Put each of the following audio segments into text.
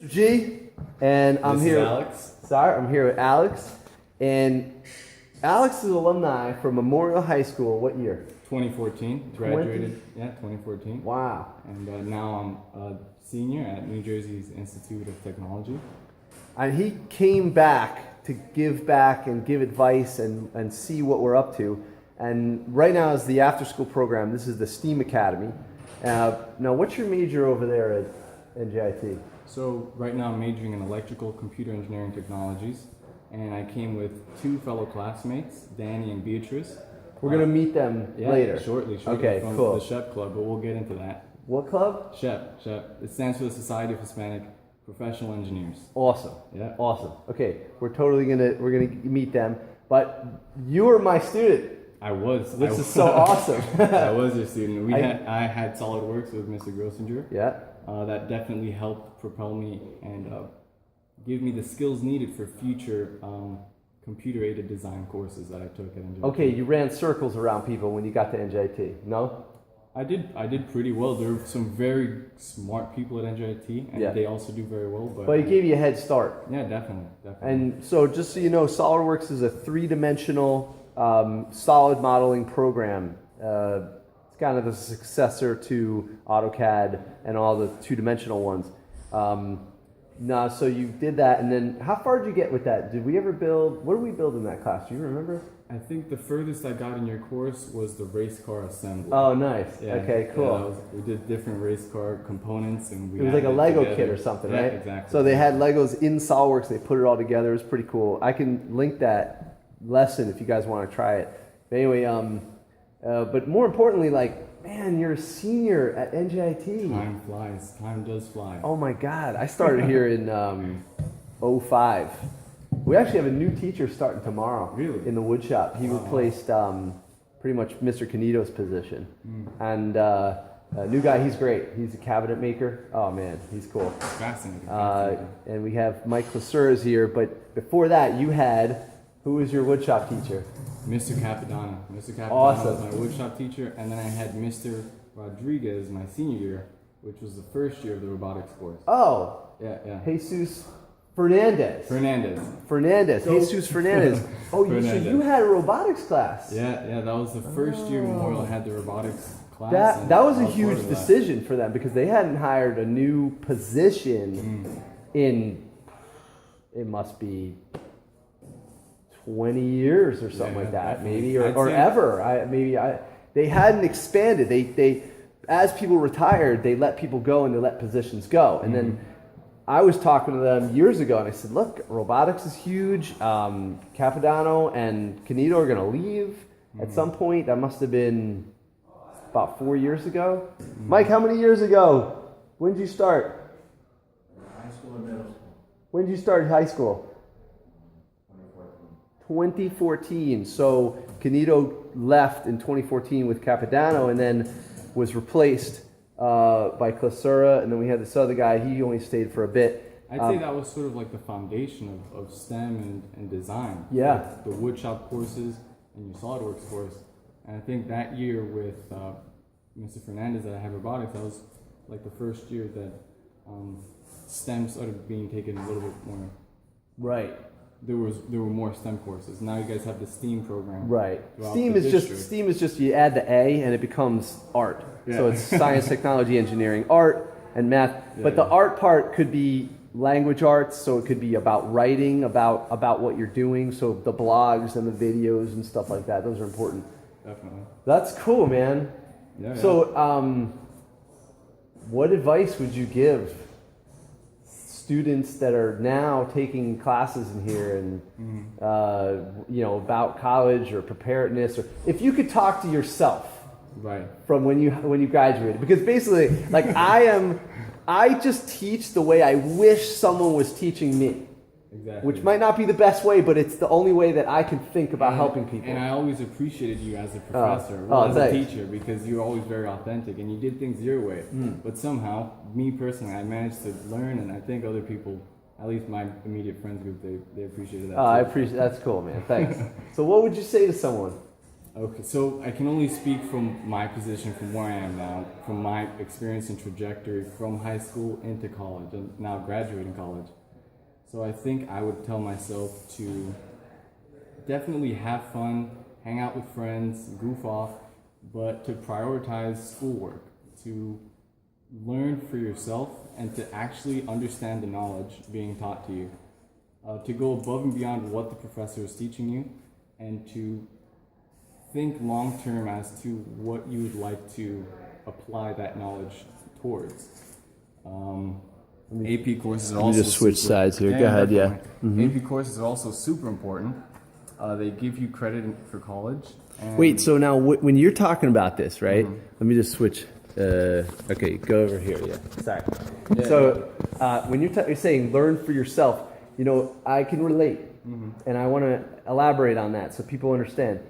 G, and I'm This here. is Alex. Sorry, I'm here with Alex, and Alex is an alumni from Memorial High School. What year? 2014. Graduated. Yeah, 2014. Wow. And now I'm a senior at New Jersey's Institute of Technology. And he came back to give back and give advice and see what we're up to. And right now is the after-school program. This is the STEAM Academy. Now, what's your major over there at NJIT? So right now I'm majoring in electrical computer engineering technologies, and I came with two fellow classmates, Danny and Beatrice. We're gonna meet them later. Shortly Okay, from cool. the SHPE Club, but we'll get into that. What club? SHPE. It stands for the Society of Hispanic Professional Engineers. Awesome. Yeah. Awesome. Okay, we're gonna meet them. But you were my student. I was. This is so awesome. I was your student. I had SolidWorks with Mr. G. Yeah. That definitely helped propel me and give me the skills needed for future computer-aided design courses that I took at NJIT. Okay, you ran circles around people when you got to NJIT, no? I did pretty well. There were some very smart people at NJIT, and they also do very well. But it gave you a head start. Yeah, definitely. And so just so you know, SolidWorks is a three-dimensional solid modeling program. It's kind of the successor to AutoCAD and all the two-dimensional ones. So you did that, and then how far did you get with that? Did we ever build, what did we build in that class? Do you remember? I think the furthest I got in your course was the race car assembly. Oh, nice. Yeah, okay, cool. We did different race car components, and it was like a Lego kit or something, yeah, right? Exactly. So they had Legos in SolidWorks. They put it all together. It was pretty cool. I can link that lesson if you guys want to try it. But anyway, but more importantly, man, you're a senior at NJIT. Time flies. Time does fly. Oh my God. I started here in 05. We actually have a new teacher starting tomorrow. Really? In the Woodshop. He replaced pretty much Mr. Canito's position. And a new guy, he's great. He's a cabinet maker. Oh man, he's cool. Fascinating. And we have Mike Clasura here, but before that you had, who was your woodshop teacher? Mr. Capadonna. Mr. Capadonna Awesome. was my woodshop teacher, and then I had Mr. Rodriguez my senior year, which was the first year of the robotics course. Oh, Yeah. Jesus Fernandez. Jesus Fernandez. Oh, so you had a robotics class. Yeah, that was the first year Memorial had the robotics class. That was a huge decision for them because they hadn't hired a new position in, it must be 20 years or something like that, maybe, or ever. They hadn't expanded. They as people retired, they let people go and they let positions go. And then I was talking to them years ago, and I said, "Look, robotics is huge. Capadano and Canito are going to leave at some point. That must have been about 4 years ago. Mike, how many years ago? When did you start? High school and middle school. When did you start high school? 2014. So Canito left in 2014 with Capadano and then was replaced by Clasura, and then we had this other guy. He only stayed for a bit. I'd say that was sort of like the foundation of STEM and design. Yeah. Like the woodshop courses and your SolidWorks course. And I think that year with Mr. Fernandez that I had robotics, that was like the first year that STEM started being taken a little bit more. Right. There were more STEM courses. Now you guys have the STEAM program. Right. STEAM is just you add the A and it becomes art. Yeah. So it's science, technology, engineering, art, and math. But the art part could be language arts, so it could be about writing, about what you're doing. So the blogs and the videos and stuff like that, those are important. Definitely. That's cool, man. Yeah. So what advice would you give students that are now taking classes in here and about college or preparedness, or if you could talk to yourself from when you graduated, because basically I just teach the way I wish someone was teaching me. Exactly. Which might not be the best way, but it's the only way that I can think about helping people. And I always appreciated you as a professor, as a teacher, because you're always very authentic and you did things your way. But somehow, me personally, I managed to learn, and I think other people, at least my immediate friends group, they appreciated that. I appreciate that's cool, man. Thanks. So what would you say to someone? Okay, so I can only speak from my position, from where I am now, from my experience and trajectory from high school into college, and now graduating college. So I think I would tell myself to definitely have fun, hang out with friends, goof off, but to prioritize schoolwork, to learn for yourself, and to actually understand the knowledge being taught to you. To go above and beyond what the professor is teaching you, and to think long term as to what you would like to apply that knowledge towards. AP courses are also just switch sides here. Go ahead, yeah. AP courses are also super important. They give you credit for college. And Wait, so now when you're talking about this, right? Let me just switch. Okay, go over here. Yeah, sorry. Yeah. So when you're saying learn for yourself, you know, I can relate, and I want to elaborate on that so people understand.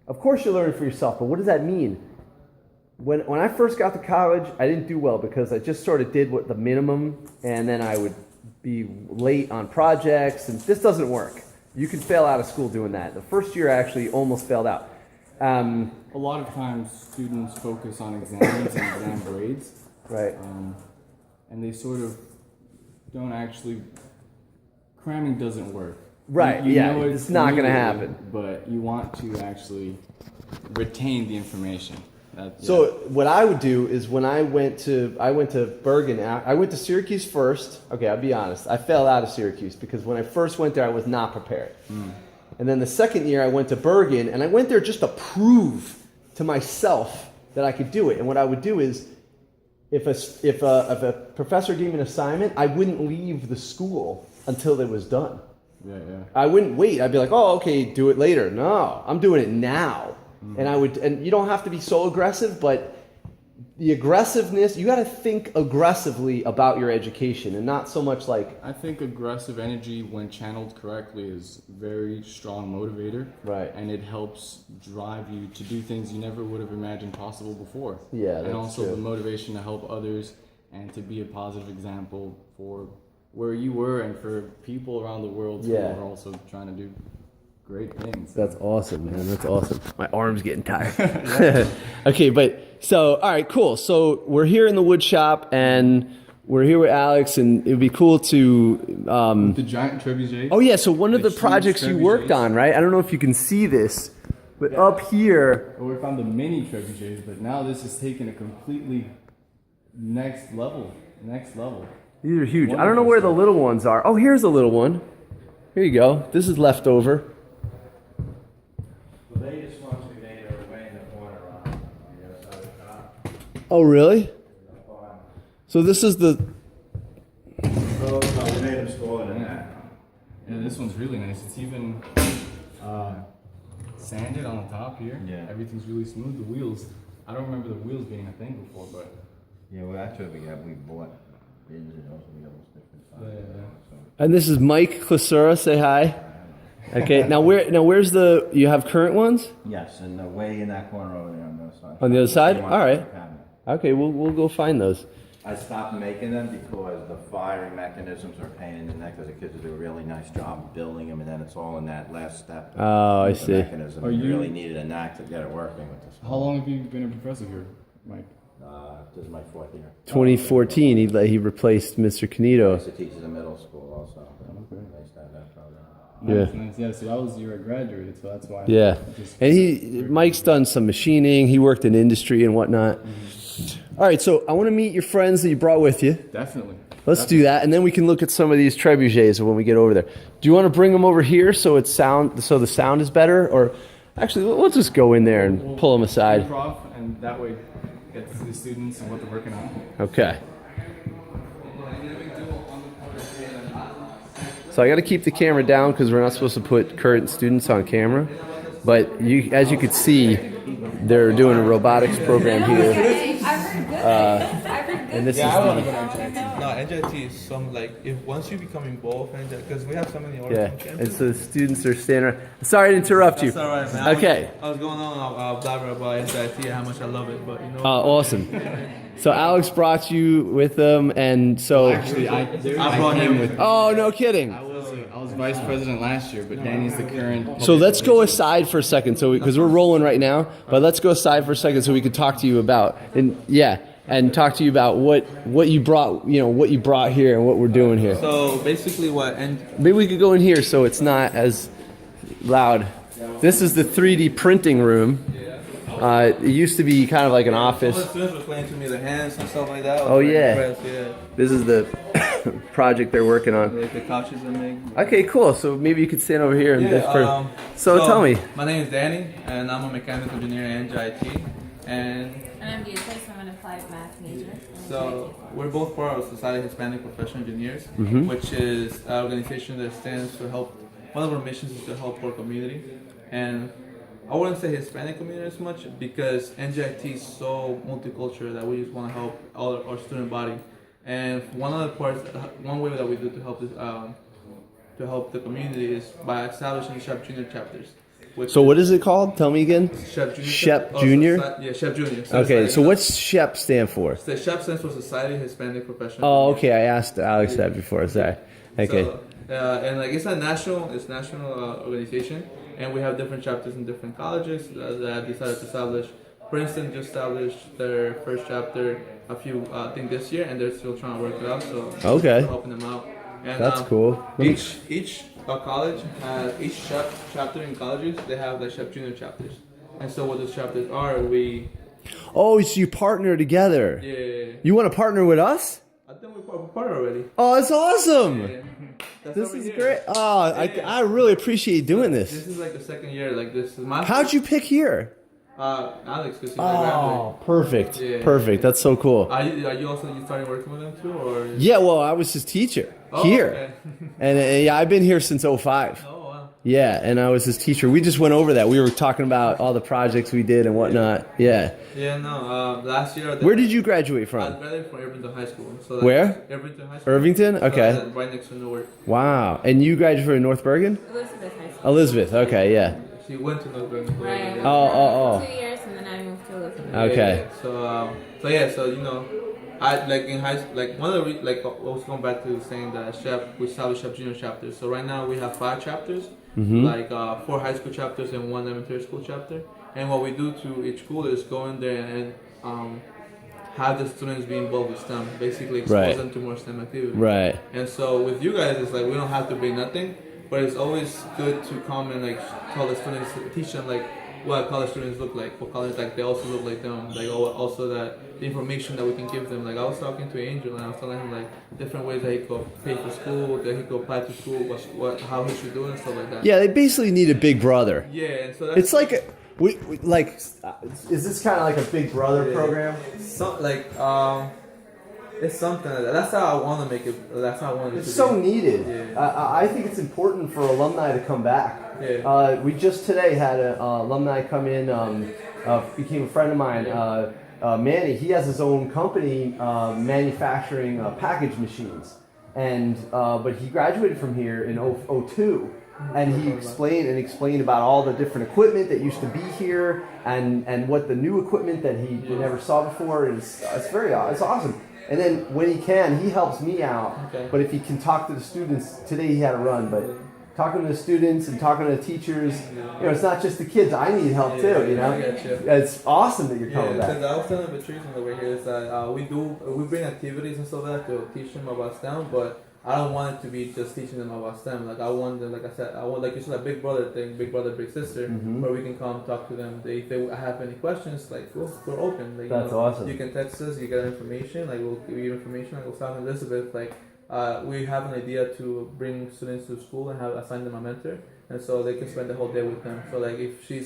Of course, you learn for yourself, but what does that mean? When I first got to college, I didn't do well because I just sort of did what the minimum, and then I would be late on projects, and this doesn't work. You can fail out of school doing that. The first year, I actually almost failed out. A lot of times, students focus on exams and exam grades, Right. and they sort of don't actually. Cramming doesn't work. Right. You Yeah. know It's not going to immediately, happen. But you want to actually retain the information. So what I would do is when I went to Bergen, I went to Syracuse first. Okay, I'll be honest. I fell out of Syracuse because when I first went there, I was not prepared. And then the second year, I went to Bergen, and I went there just to prove to myself that I could do it. And what I would do is, if a professor gave me an assignment, I wouldn't leave the school until it was done. Yeah. I wouldn't wait. I'd be like, oh, okay, do it later. No, I'm doing it now. And you don't have to be so aggressive, but the aggressiveness, you got to think aggressively about your education and not so much like... I think aggressive energy, when channeled correctly, is very strong motivator. Right. And it helps drive you to do things you never would have imagined possible before. Yeah, that's and also true. the motivation to help others and to be a positive example for where you were and for people around the world who Yeah. are also trying to do great things. That's awesome, man. That's awesome. My arm's getting tired. Okay, but so, all right, cool. So we're here in the wood shop, and we're here with Alex, and it would be cool to... the giant trebuchet. Oh, yeah, so one of the huge projects you worked trebuchets. on, right? I don't know if you can see this, but up here... We found the mini trebuchets, but now this is taking a completely next level. These are huge. I don't know where the little ones are. Oh, here's a little one. Here you go. This is leftover. The latest ones we made are way in the corner on the other side of the shop. Oh, really? Up on- So this is the... So we made them smaller than that. Yeah, this one's really nice. It's even sanded on the top here. Yeah. Everything's really smooth. The wheels, I don't remember the wheels being a thing before, but Yeah, well, actually, we bought bins and also we got those different sizes. Yeah. And this is Mike Clasura. Say hi. Okay. Now where's the... You have current ones? Yes, and way in that corner over there on the other side. On the other side? They want All right. the cabinet. Okay, we'll go find those. I stopped making them because the firing mechanisms are a pain in the neck, because the kids do a really nice job building them, and then it's all in that last step. Oh, I with the see. Mechanism. Are You you- really needed a knack to get it working with this. how long have you been a professor here, Mike? This is my fourth year. 2014, he replaced Mr. I Canito. used to teach at the middle school also. Okay. Nice to have that program. Yeah. Nice. Yeah, so I was the year I graduated, so that's why. Yeah, Just- and Mike's done some machining. He worked in industry and whatnot. All right, so I want to meet your friends that you brought with you. Definitely. Let's do that, and then we can look at some of these trebuchets when we get over there. Do you want to bring them over here so the sound is better, or actually we'll just go in there and pull them aside? Improv, and that way get to see the students and what they're working on. Okay. So I got to keep the camera down because we're not supposed to put current students on camera. But as you could see, they're doing a robotics program here. And this is No, NJIT is some once you become involved, because we have so many other and so the students are standing around. Sorry to interrupt you. That's all right, man. Okay. I was going on blabbering about NJIT and how much I love it, but Awesome. So Alex brought you with them, and so... Actually, I brought him with. Oh, no kidding. I was I was vice president last year, but Danny's the current. So let's go aside for a second, so because we're rolling right now. But let's go aside for a second so we can talk to you about and talk to you about what you brought, what you brought here and what we're doing here. So basically, Maybe we could go in here so it's not as loud. This is the 3D printing room. It used to be kind of like an office. All the students were playing to me the hands and stuff like that. Oh yeah. Yeah. This is the project they're working on. Like the couches they make. Okay, cool. So maybe you could stand over here and Yeah, so tell me. My name is Danny, and I'm a mechanical engineer at NJIT. And I'm Beatrice. I'm an applied math major. so we're both part of Society of Hispanic Professional Engineers, which is an organization that stands to help. One of our missions is to help our community, and I wouldn't say Hispanic community as much because NJIT is so multicultural that we just want to help all our student body. And one way that we do to help this, to help the community is by establishing SHPE Jr chapters. So what is it called? Tell me again. SHPE Jr. Jr. Yeah, SHPE Jr. Okay, so what's SHPE stand for? The SHPE stands for Society of Hispanic Professional. Oh, okay. I asked Alex that before. Sorry. Okay. So, and like it's a national organization, and we have different chapters in different colleges that have decided to establish. Princeton just established their first chapter I think this year, and they're still trying to work it out. So Okay. we're helping them out. And, That's cool. Each college has each SHPE chapter in colleges. They have the SHPE Junior chapters, and so what those chapters are, Oh, so you partner together. yeah. You want to partner with us? I think we're part already. Oh, that's awesome. Yeah. That's This over is here. great. Oh, I really appreciate you doing This this. is like the second year. Like this is my. How'd you pick here? Alex, because he's my graduate. Oh, perfect. Yeah. Perfect. That's so cool. Are you also starting working with them too, or? Yeah, well, I was his teacher here. Okay. And yeah, I've been here since 05. Oh wow. Yeah, and I was his teacher. We just went over that. We were talking about all the projects we did and whatnot. Yeah. Yeah, no. Last year. Where did you graduate I from? graduated from Irvington High School. So that's Where? Irvington High School. Irvington? So Okay. that's right next to Newark. Wow. And you graduated from North Bergen? Elizabeth High School. Elizabeth. Okay, yeah. She went to Newark. Right. Oh. 2 years, and then I moved to Elizabeth. Okay. So I like in high like one of the I was going back to saying that we established SHPE Junior chapters. So right now we have 5 chapters, like 4 high school chapters and 1 elementary school chapter. And what we do to each school is go in there and have the students be involved with STEM, basically expose Right. them to more STEM activities. Right. And so with you guys, it's like we don't have to bring nothing, but it's always good to come and like tell the students, teach them like what college students look like, what college like they also look like them, like also that the information that we can give them. Like I was talking to Angel and I was telling him like different ways that he could pay for school, that he could apply to school, how he should do it and stuff like that. Yeah, they basically need a big brother. Yeah, and so that's It's like is this kind of like a big brother program? it's something like that. That's how I want to make it. That's how I want it It's to so be. needed. Yeah. I think it's important for alumni to come back. Yeah. We just today had an alumni come in, became a friend of mine, Manny. He has his own company manufacturing package machines, and but he graduated from here in 02. And he explained about all the different equipment that used to be here, and what the new equipment that he never saw before is. It's awesome. And then when he can, he helps me out. Okay. But if he can talk to the students, today he had to run, but talking to the students and talking to the teachers, it's not just the kids. I need help too, I get you. It's awesome that you're coming Yeah, back. because I was telling Patrice on the way here is that we bring activities and stuff like that to teach them about STEM, but I don't want it to be just teaching them about STEM. Like I want them, like I said, like you said, a big brother thing, big brother, big sister, where we can come talk to them. If they have any questions, like we're open. Like, That's awesome. You can text us, you get information. Like we'll give you information. Like we'll talk to Elizabeth. Like we have an idea to bring students to school and assign them a mentor, and so they can spend the whole day with them. So like if she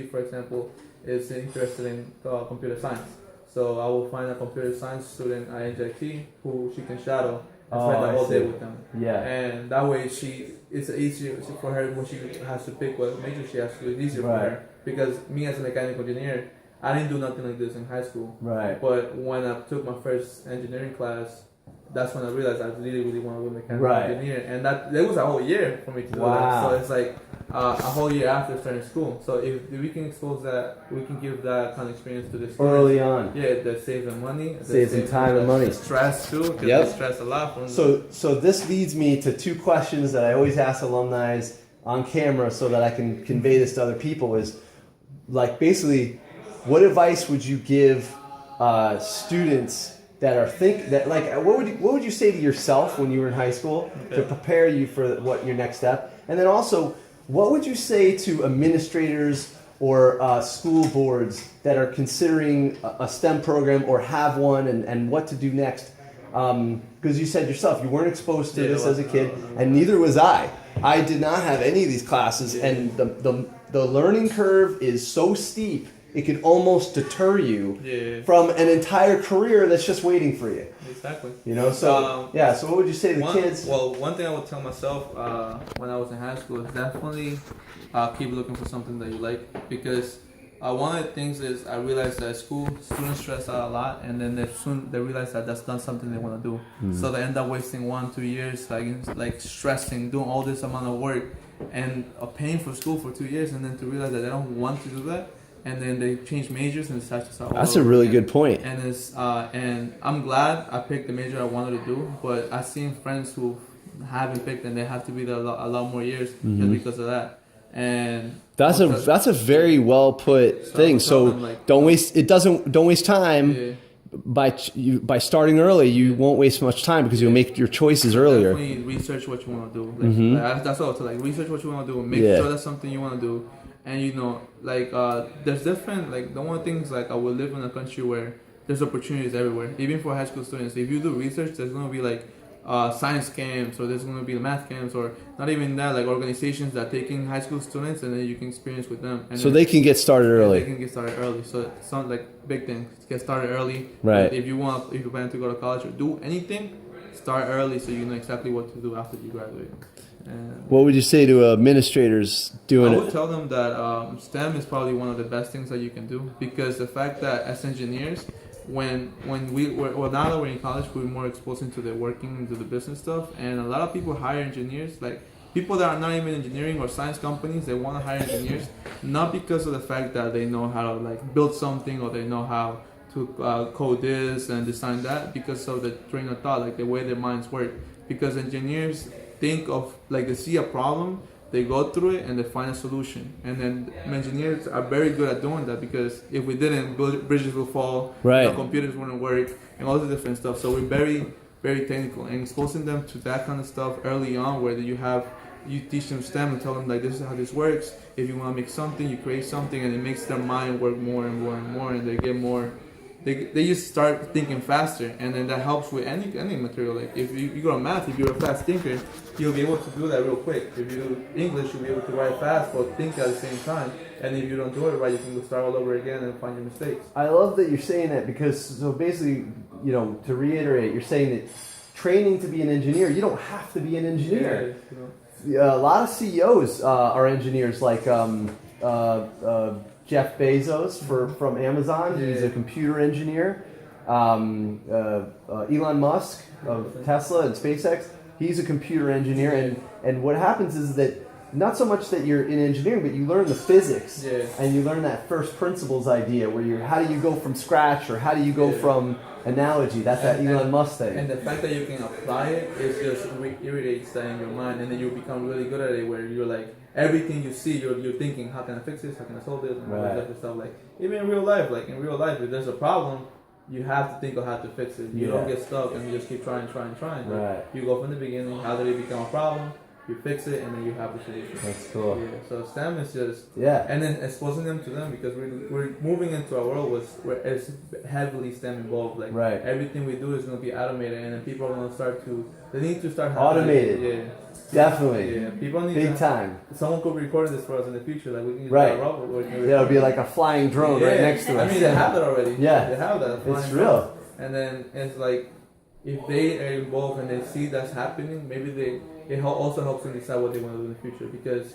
for example is interested in computer science, so I will find a computer science student at NJIT who she can shadow. And spend the whole day with them. Yeah. And that way it's easier for her when she has to pick what major she has to do. It's easier for her. Because me as a mechanical engineer, I didn't do nothing like this in high school. Right. But when I took my first engineering class, that's when I realized I really want to be a mechanical Right. engineer, and that was a whole year for me to do Wow. that. So it's like a whole year after starting school. So if we can expose that, we can give that kind of experience to the students Early on. Yeah, that saves them money. that Saves them time and money. Stress too, because Yep. they stress a lot from. So this leads me to two questions that I always ask alumni on camera so that I can convey this to other people is, like, basically, what advice would you give students that are what would you say to yourself when you were in high school to prepare you for what your next step? And then also, what would you say to administrators or school boards that are considering a STEM program or have one and what to do next? Because you said yourself, you weren't exposed to this as a kid, and neither was I. I did not have any of these classes, and the learning curve is so steep, it could almost deter you from an entire career that's just waiting for you. Exactly. You know, so so what would you say to the kids? Well, one thing I would tell myself when I was in high school is definitely keep looking for something that you like, because one of the things is I realized that at school students stress out a lot, and then they realize that that's not something they want to do. Mm-hmm. So they end up wasting 1-2 years like stressing, doing all this amount of work, and paying for school for 2 years, and then to realize that they don't want to do that. And then they change majors and decide to start. That's a really good point. And and I'm glad I picked the major I wanted to do, but I've seen friends who haven't picked and they have to be there a lot more years just because of that. And that's a very well put thing. So don't waste time. Yeah. By starting early, you won't waste much time because you'll make your choices earlier. Definitely research what you want to do. That's all. So research what you want to do. Make sure that's something you want to do. And there's different the one things I will live in a country where there's opportunities everywhere, even for high school students. If you do research, there's gonna be science camps, or there's gonna be math camps, or not even that, organizations that take in high school students and then you can experience with them. And so they can get started early. They can get started early. So it sounds like big thing. Get started early. Right. If you plan to go to college or do anything, start early so you know exactly what to do after you graduate. And what would you say to administrators doing I it? would tell them that STEM is probably one of the best things that you can do, because the fact that as engineers, when now that we're in college, we're more exposed into the working, into the business stuff, and a lot of people hire engineers, people that are not even engineering or science companies, they want to hire engineers, not because of the fact that they know how to build something, or they know how to code this and design that, because of the train of thought, the way their minds work. Because engineers think of they see a problem, they go through it and they find a solution. And then engineers are very good at doing that, because if we didn't, bridges will fall, computers wouldn't work, and all the different stuff. So we're very, very technical, and exposing them to that kind of stuff early on, where you teach them STEM and tell them this is how this works. If you want to make something, you create something, and it makes their mind work more and more and more, and they get more. They just start thinking faster, and then that helps with any material. If you go to math, if you're a fast thinker, you'll be able to do that real quick. If you do English, you'll be able to write fast but think at the same time. And if you don't do it right, you can go start all over again and find your mistakes. I love that you're saying that, because so basically, to reiterate, you're saying that training to be an engineer, you don't have to be an engineer. A lot of CEOs are engineers, Jeff Bezos from Amazon. He's a computer engineer. Elon Musk of Tesla and SpaceX, he's a computer engineer. And what happens is that not so much that you're in engineering, but you learn the physics and you learn that first principles idea where how do you go from scratch, or how do you go from analogy. That's that Elon Musk thing. And the fact that you can apply it is just irritates that in your mind, and then you become really good at it, where you're everything you see, you're thinking, how can I fix this? How can I solve this? And all that different stuff. Even in real life, if there's a problem, you have to think of how to fix it. You don't get stuck and you just keep trying. You go from the beginning, how did it become a problem? You fix it, and then you have the solution. That's cool. Yeah. So STEM is just and then exposing them to them, because we're moving into a world where it's heavily STEM involved. Everything we do is going to be automated, and then people are going to start automated. Yeah. Definitely. Yeah. People need big time. Someone could be recording this for us in the future. We can use a robot. It'll be like a flying drone right next to us. I mean, they have that already. Yeah. They have that. It's real. And then it's if they are involved and they see that's happening, maybe it also helps them decide what they want to do in the future, because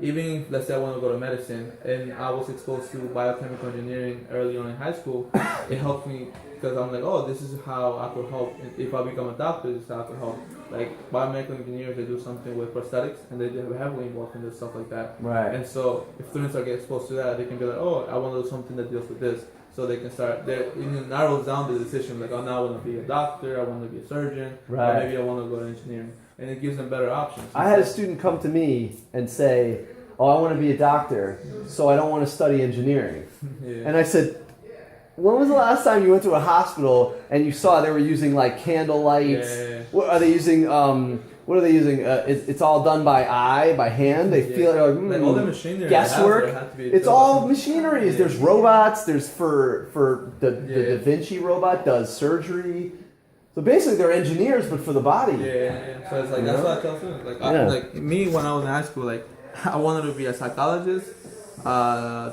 even if, let's say I want to go to medicine and I was exposed to biochemical engineering early on in high school, it helped me because I'm like, oh, this is how I could help. If I become a doctor, this is how I could help. Like biomedical engineers, they do something with prosthetics and they are heavily involved in this stuff like that. Right. And so if students are getting exposed to that, they can be like, oh, I want to do something that deals with this. So they can start, it narrows down the decision, like, oh, now I want to be a doctor, I want to be a surgeon, Right. or maybe I want to go to engineering. And it gives them better options. I had a student come to me and say, oh, I want to be a doctor, so I don't want to study engineering. Yeah. And I said, when was the last time you went to a hospital and you saw they were using like candle lights? Yeah. What are they using? What are they using? It's all done by eye, by hand. They feel like all the machinery. guesswork. Have to be It's all machineries. Yeah. There's robots. There's for the Yeah. Da Vinci robot does surgery. So basically, they're engineers, but for the body. Yeah. So it's like that's what I tell students. Like, Yeah. like me when I was in high school, like I wanted to be a psychologist,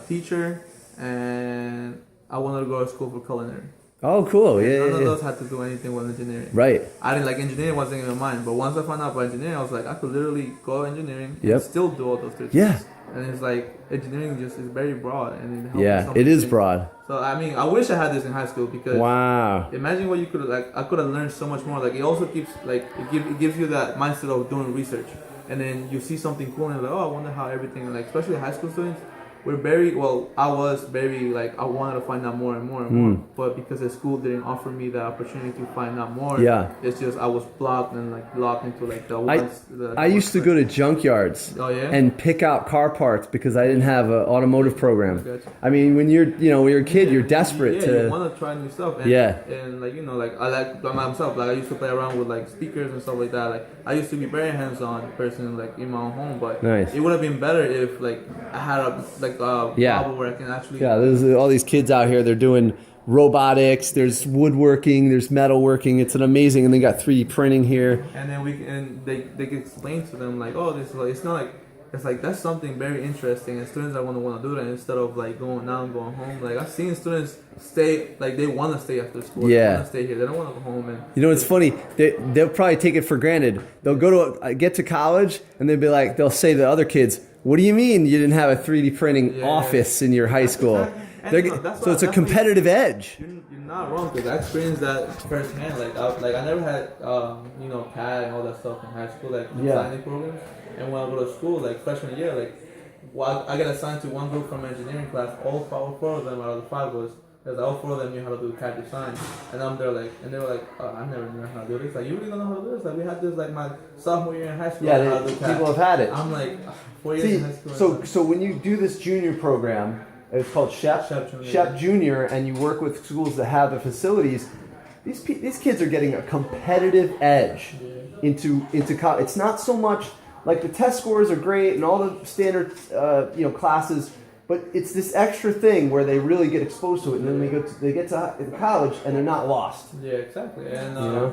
teacher, and I wanted to go to school for culinary. Oh, cool. Yeah, None yeah, of yeah. those had to do anything with engineering. Right. I didn't like engineering, wasn't in my mind. But once I found out about engineering, I was like, I could literally go engineering Yep. and still do all those things. Yeah. And it's like engineering just is very broad, and it helps Yeah, so it many is things. broad. So I mean, I wish I had this in high school because Wow. imagine what you could like. I could have learned so much more. Like it also keeps like it gives you that mindset of doing research, and then you see something cool and you're like, oh, I wonder how everything like, especially high school students. We're very well. I was very like I wanted to find out more and more and more, but because the school didn't offer me the opportunity to find out more, Yeah. it's just I was blocked and like locked into like the I ones. I used to go to junkyards Oh yeah. and pick out car parts because I didn't have an automotive program. Gotcha. I mean, when you're a kid, you're desperate Yeah, to. you want to try new stuff. And, Yeah. And like like I like by myself. Like I used to play around with like speakers and stuff like that. Like I used to be very hands-on person, like in my own home. But Nice. it would have been better if like I had a Yeah. job where I can actually. Yeah, there's all these kids out here. They're doing robotics. There's woodworking. There's metalworking. It's an amazing, and they got 3D printing here. And then they can explain to them like, oh, this is like it's not like. It's like that's something very interesting, and students are want to do that instead of like going home. Like I've seen students stay, like they want to stay after school. Yeah. They want to stay here. They don't want to go home. And You know, it's funny. They'll probably take it for granted. They'll go to get to college, and they'll be like, they'll say to the other kids, "What do you mean you didn't have a 3D printing Yeah. office in your high school?" And, They're- that's so why- it's a that's why competitive edge. You're not wrong because I experienced that firsthand. Like I never had CAD and all that stuff in high school, like Yeah. designing programs. And when I go to school, like freshman year, I get assigned to one group from engineering class. All four of them out of the 5 was. Because all 4 of them knew how to do CAD design, and I'm there and they were like, oh, I never knew how to do this. Like, you really don't know how to do this? Like, we had this like my sophomore year in high school. Yeah, how to do CAD. people have had it. I'm like 4 years See, in high school. so when you do this junior program, it's called SHPE SHPE Jr, and you work with schools that have the facilities. These kids are getting a competitive edge into college. It's not so much like the test scores are great and all the standard classes, but it's this extra thing where they really get exposed to it, and then they get to college and they're not lost. Yeah, exactly. And You know?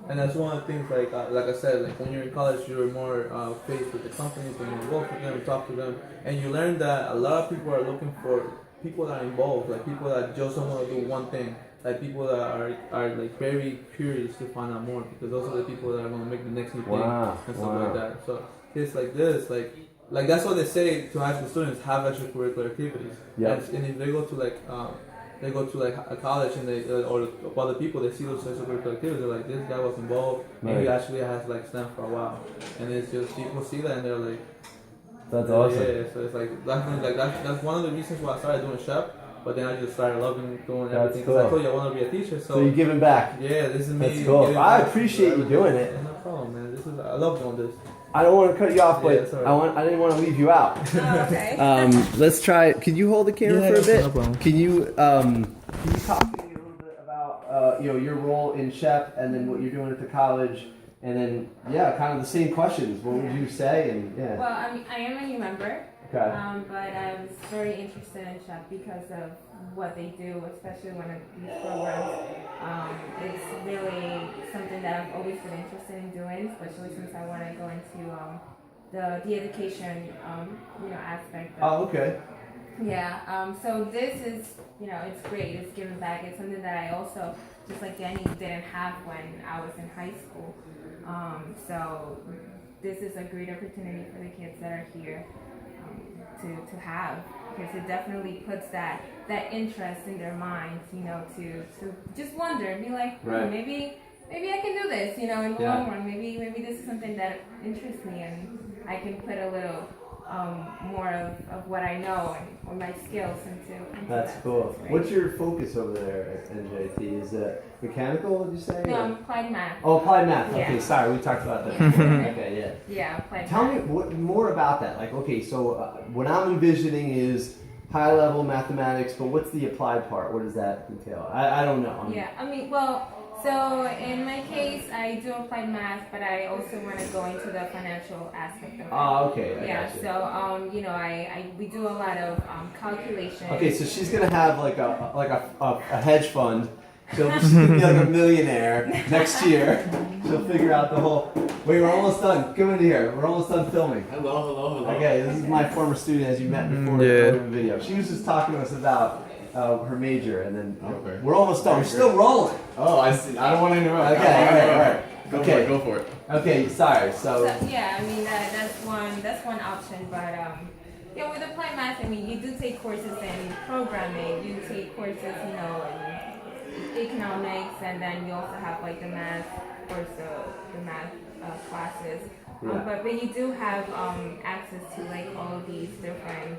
and that's one of the things. Like I said, like when you're in college, you're more faced with the companies, when you work with them, talk to them, and you learn that a lot of people are looking for people that are involved, like people that just don't want to do one thing, like people that are like very curious to find out more, because those are the people that are going to make the next new thing and stuff like that. So kids like this, like that's what they say to high school students: have extracurricular activities. Yep. And if they go to a college and they or other people, they see those extracurricular activities. They're like, this guy was involved, and he actually has like STEM for a while. And it's just people see that and they're like, That's awesome. yeah. So it's like that's one of the reasons why I started doing SHPE. But then I just started loving doing That's everything. cool. Because I told you I want to be a teacher. So you're giving back. Yeah, this is me. That's cool. giving I back appreciate to you doing it. Yeah, no problem, man. I love doing this. I don't want to cut you off, Yeah, but it's all right. I didn't want to leave you out. Oh, okay. Let's try. Can you hold the camera Yeah, for a bit? no problem. Can you talk to me a little bit about your role in SHPE and then what you're doing at the college, and then kind of the same questions. What would you say? And Well, I mean, I am a new member, Okay. but I was very interested in SHPE because of what they do, especially when these programs. It's really something that I've always been interested in doing, especially since I want to go into the education aspect. Oh, okay. Yeah, so this is, it's great. It's giving back. It's something that I also, just like Danny, didn't have when I was in high school. So this is a great opportunity for the kids that are here. to have, because it definitely puts that interest in their minds, to just wonder and be like, Right. maybe I can do this, in the Yeah. long run. Maybe this is something that interests me, and I can put a little more of what I know or my skills into That's that. cool. So it's great. What's your focus over there at NJIT? Is it mechanical, would you say? No, or- applied math. Oh, applied math. Yeah. Okay, sorry, we talked about that. Okay, yeah. Yeah, applied Tell math. me more about that. Like, okay, so what I'm envisioning is high level mathematics, but what's the applied part? What does that entail? I don't know. Yeah, so in my case, I do applied math, but I also want to go into the financial aspect of it. Okay. Yeah, Gotcha. so we do a lot of calculations. Okay, so she's gonna have like a hedge fund. She's gonna be like a millionaire next year. She'll figure out the whole. Wait, we're almost done. Come in here. We're almost done filming. Hello. Okay, this is my former student, as you met before in the video. She was just talking to us about her major, and then Okay. we're almost done. We're still rolling. Oh, I see. I don't want to interrupt. Okay, all right. Okay. Go for it. Okay, sorry. So Yeah, I mean that's one option, but with applied math, I mean you do take courses in programming, you take courses, in economics, and then you also have like the math course, the math classes. Yeah. But you do have access to like all of these different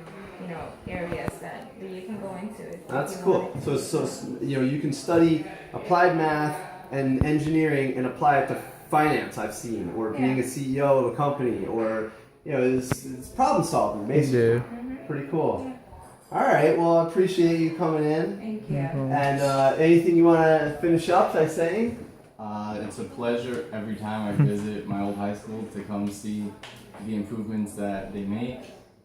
areas that you can go into. if that's you cool. wanted. So you can study applied math and engineering and apply it to finance. I've seen, or being a CEO of a company, or it's problem solving basically. Pretty cool. All right. Well, I appreciate you coming in. Thank you. And anything you want to finish up by saying? It's a pleasure every time I visit my old high school to come see the improvements that they make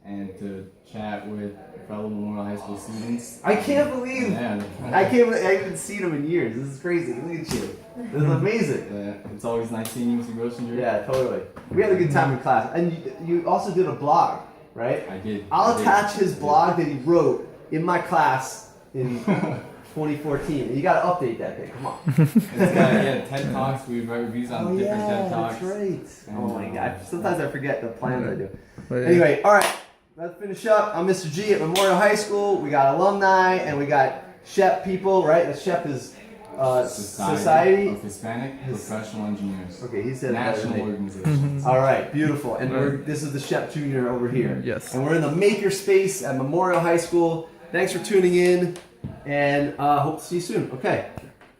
and to chat with fellow Memorial High School students. I can't believe Yeah, I haven't seen him in years. This is crazy. Look at you. This is amazing. it's always nice seeing you, Mr. Grossinger. Yeah, totally. We had a good time in class. And you also did a blog, right? I did. I'll I did. attach his blog that he wrote in my class in 2014. You got to update that thing. Come on. It's got TED Talks. We write reviews on different TED Talks. that's right. And, Oh my god. Sometimes I forget the plans I do. But yeah. Anyway, all right. Let's finish up. I'm Mr. G at Memorial High School. We got alumni and we got SHPE people, right? The SHPE is Society. of Hispanic Professional Engineers. Okay, he said National organization. All right, beautiful. And this is the SHPE Jr. over here. Yes. And we're in the maker space at Memorial High School. Thanks for tuning in, and hope to see you soon. Okay.